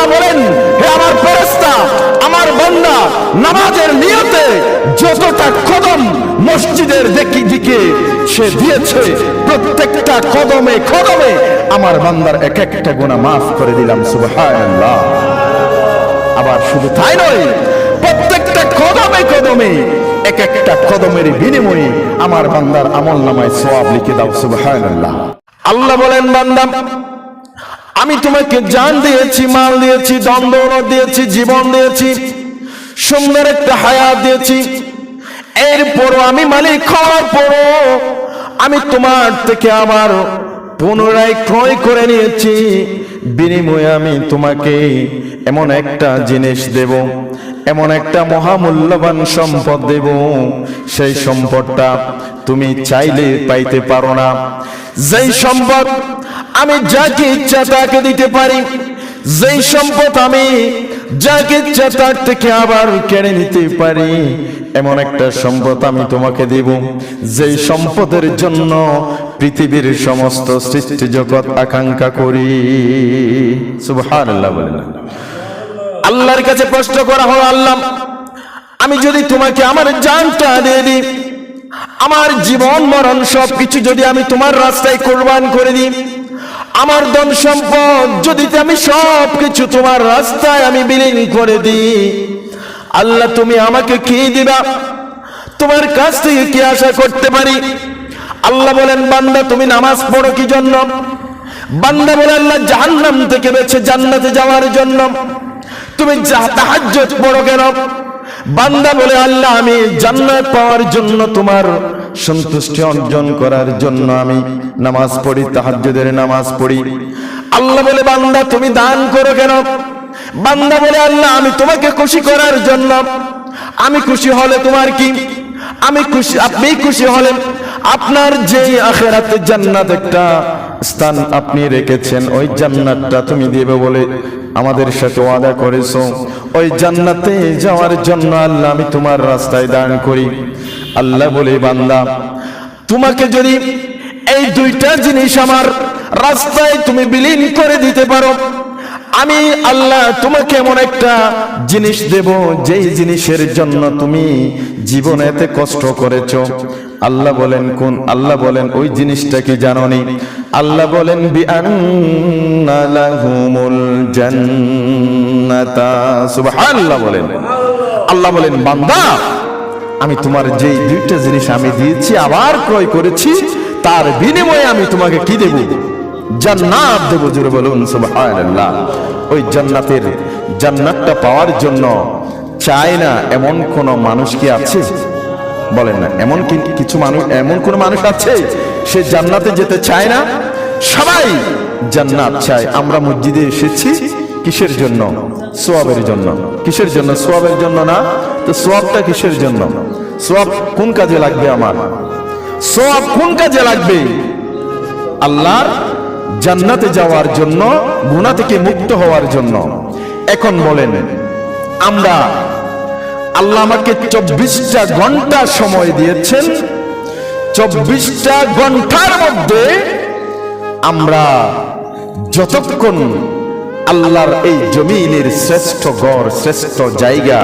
আল্লাহ বলেন, হে আমার ফেরেশতা, আমার বান্দা নামাজের নিয়তে যতটা কদম মসজিদের দিকে সে দিয়েছে, প্রত্যেকটা কদমে কদমে আমার বান্দার এক একটা গুনাহ মাফ করে দিলাম। সুবহানাল্লাহ। আবার শুধু তাই নয়, প্রত্যেকটা কদমে কদমে এক একটা কদমের বিনিময়ে আমার বান্দার আমলনামায় সওয়াব লিখে দাও। সুবহানাল্লাহ। আল্লাহ বলেন, বান্দা আমি তোমাকে জান দিয়েছি, মাল দিয়েছি, ধন দৌলত দিয়েছি, জীবন দিয়েছি, সুন্দর একটা হায়াত দিয়েছি, এরপরও আমি মালিক হওয়ার পরও আমি তোমার থেকে আবার পুনরায় ক্রয় করে নিয়েছি। বিনিময়ে আমি তোমাকে এমন একটা জিনিস দেব, এমন একটা মহামূল্যবান সম্পদ দেব, সেই সম্পদটা তুমি চাইলে পাইতে পারো না। যেই সম্পদ আমি যাকে ইচ্ছা তাকে দিতে পারি, যেই সম্পদ আমি যাকে ইচ্ছা তার থেকে আবার কেড়ে নিতে পারি, এমন একটা সম্পদ আমি তোমাকে দেব, যেই সম্পদের জন্য পৃথিবীর সমস্ত সৃষ্টি জগৎ আকাঙ্ক্ষা করি। সুবহানাল্লাহ বলেন। আল্লাহর কাছে প্রশ্ন করা হলো, আল্লাহ আমি যদি তোমাকে আমার জানটা দিয়ে দিই, আমার জীবন মরণ সবকিছু যদি আমি তোমার রাস্তায় কুরবান করে দিই, আমার ধন সম্পদ যদি আমি সবকিছু তোমার রাস্তায় আমি বিলীন করে দিই, আল্লাহ তুমি আমাকে কি দিবা? তোমার কাছ থেকে কি আশা করতে পারি? আল্লাহ বলেন, বান্দা তুমি নামাজ পড়ো কি জন্য? বান্দা বলে, আল্লাহ জাহান্নাম থেকে বেঁচে জান্নাতে যাওয়ার জন্য। তুমি তাহাজ্জুদ পড়ো কেন? বান্দা বলে, আল্লাহ আমি জান্নাত পাওয়ার জন্য, তোমার সন্তুষ্টি অর্জন করার জন্য আমি নামাজ পড়ি, তাহাজ্জুদের নামাজ পড়ি। আল্লাহ বলে, বান্দা তুমি দান করো কেন? বান্দা বলে, আল্লাহ আমি তোমাকে খুশি করার জন্য। আমি খুশি হলে তোমার কি? আমি খুশি, আপনি খুশি হলেন, আপনার যে আখিরাতে জান্নাত একটা স্থান আপনি রেখেছেন, ওই জান্নাতটা তুমি দিবে বলে আমাদের সাথে ওয়াদা করেছো, ওই জান্নাতে যাওয়ার জন্য আল্লাহ আমি তোমার রাস্তায় দান করি। আল্লাহ বলে, বান্দা তোমাকে যদি এই দুইটা জিনিস আমার রাস্তায় তুমি বিলীন করে দিতে পারো, আমি আল্লাহ তোমাকে এমন একটা জিনিস দেব, যেই জিনিসের জন্য তুমি জীবনে এত কষ্ট করেছো। আল্লাহ বলেন কোন? আল্লাহ বলেন ওই জিনিসটা কি জানোনি? আল্লাহ বলেন বিআন্না লাহুমুল জান্নাতা। সুবহানাল্লাহ বলেন। আল্লাহ বলেন, বান্দা আমি তোমার যেই দুইটা জিনিস আমি দিয়েছি, আবার ক্রয় করেছি, তার বিনিময়ে আমি তোমাকে কি দেব? জান্নাত দেব। জোরে বলুন সুবহানাল্লাহ। ওই জান্নাতটা পাওয়ার জন্য চায় না এমন কোন মানুষ কি আছে? বলেন না, এমন কিছু মানুষ, এমন কোন মানুষ আছে সে জান্নাতে যেতে চায় না? সবাই জান্নাত চায়। আমরা মসজিদে এসেছি কিসের জন্য? সওয়াবের জন্য। কিসের জন্য? সওয়াবের জন্য না তো সওয়াবটা কিসের জন্য? সওয়াব কোন কাজে লাগবে আমার? সওয়াব কোন কাজে লাগবে? আল্লাহর জান্নাতে যাওয়ার জন্য, গুনাহ থেকে মুক্ত হওয়ার জন্য। এখন বলেন, আমরা আল্লাহ আমাকে 24টা ঘন্টা সময় দিয়েছেন, 24টা ঘন্টার মধ্যে আমরা যতক্ষণ আল্লাহর এই জমিনের শ্রেষ্ঠ ঘর, শ্রেষ্ঠ জায়গা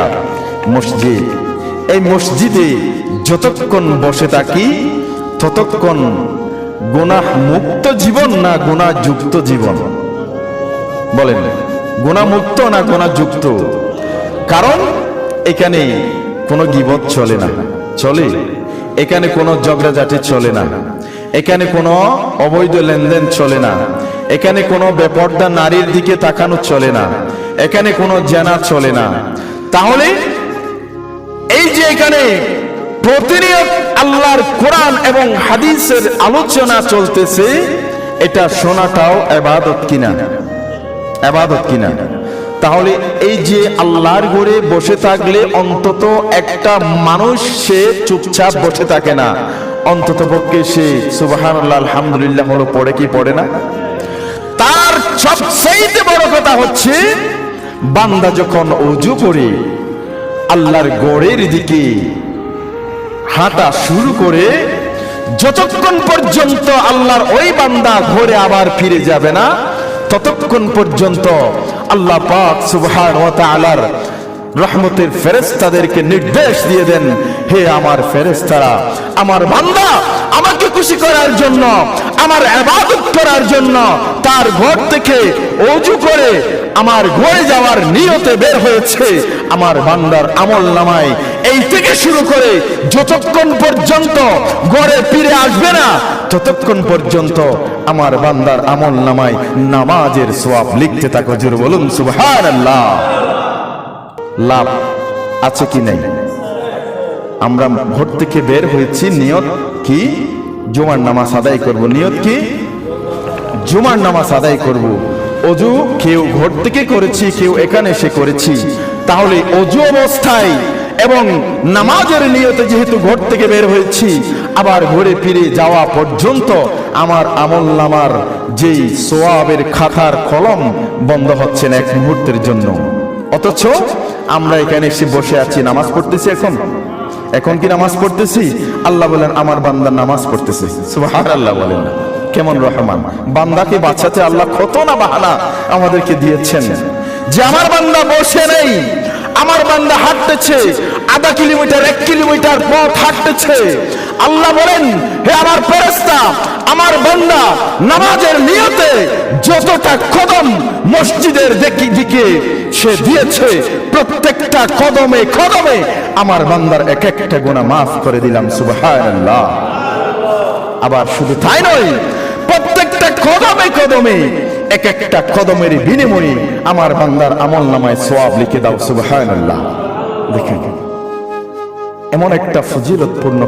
মসজিদ, এই মসজিদে যতক্ষণ বসে থাকি ততক্ষণ গুনাহ মুক্ত জীবন না গুনাহ যুক্ত জীবন? বলেন, গুনাহ মুক্ত না গুনাহ যুক্ত? কারণ এখানে কোনো গীবত চলে না। চলে? এখানে কোনো ঝগড়াঝাটি চলে না, এখানে কোনো অবৈধ লেনদেন চলে না, এখানে কোনো বেপরদা নারীর দিকে তাকানো চলে না, এখানে কোনো জেনা চলে না। তাহলে এই যে এখানে প্রতিনিয়ত আল্লাহর কোরআন এবং হাদিসের আলোচনা চলতেছে, এটা শোনাটাও ইবাদত কিনা? ইবাদত কিনা? তাহলে এই যে আল্লাহর ঘরে বসে থাকলে অন্তত একটা মানুষ সে চুপচাপ বসে থাকে না, অন্তত পক্ষে সে সুবহানাল্লাহ আলহামদুলিল্লাহ হলো পড়ে কি পড়ে না? তার সবচেয়ে বড় কথা হচ্ছে, বান্দা যখন ওযু করে আল্লাহর ঘরের দিকে হাঁটা শুরু করে, যতক্ষণ পর্যন্ত আল্লাহর ওই বান্দা ঘরে আবার ফিরে যাবে না, ততক্ষণ পর্যন্ত আল্লাহ পাক সুবহানাহু ওয়া তাআলার রহমতের ফেরেশতাদেরকে নির্দেশ দিয়ে দেন, হে আমার ফেরেশতারা, আমার বান্দা আমাকে খুশি করার জন্য, আমার ইবাদত করার জন্য তার ঘর থেকে ওযু করে আমার ঘরে যাওয়ার নিয়তে বের হয়েছে। আমার বান্দার আমলনামায় এই থেকে শুরু করে যতক্ষণ পর্যন্ত ঘরে ফিরে আসবে না, ততক্ষণ পর্যন্ত আমার বান্দার আমলনামায় নামাজের সওয়াব লিখতে থাকো। জোরে বলুন সুবহানাল্লাহ। লাভ আছে কি নাই? আমরা ঘর থেকে বের হয়েছি, নিয়ত কি? জুমার নামাজ আদায় করব। নিয়ত কি? জুমার নামাজ আদায় করব। ওযু কেউ ঘর থেকে করেছি, কেউ এখানে এসে করেছি। তাহলে ওযু অবস্থায় এবং নামাজের নিয়তে যেহেতু ঘর থেকে বের হয়েছি, আবার ঘরে ফিরে যাওয়া পর্যন্ত আমার আমলনামার যেই সওয়াবের খাতার কলম বন্ধ হচ্ছে না এক মুহূর্তের জন্য। অথচ আমরা এখানে এসে বসে আছি, নামাজ পড়তেছি। এখন কি নামাজ পড়তেছি? আল্লাহ বলেন আমার বান্দা নামাজ পড়তেছে। সুবহানাল্লাহ বলেন না? কেমন রহমান! বান্দাকে বাঁচাতে আল্লাহ কত না বাহানা আমাদেরকে দিয়েছেন, যে আমার বান্দা বসে নেই, আমার বান্দা হাঁটতেছে, আধা কিলোমিটার 1 কিলোমিটার পথ হাঁটতেছে। আল্লাহ বলেন, হে আমার ফেরেশতা, আমার বান্দা নামাজের নিয়তে যতটা কদম মসজিদের দিকে সে দিয়েছে, প্রত্যেকটা কদমে কদমে আমার বান্দার এক একটা গুনাহ মাফ করে দিলাম। সুবহানাল্লাহ। আবার শুধু তাই নয়, প্রত্যেকটা কদমে কদমে এক একটা কদমের বিনিময়ে আমার বান্দার আমলনামায় সওয়াব লিখে দাও। সুবহানাল্লাহ। দেখেন এমন একটা ফজিলতপূর্ণ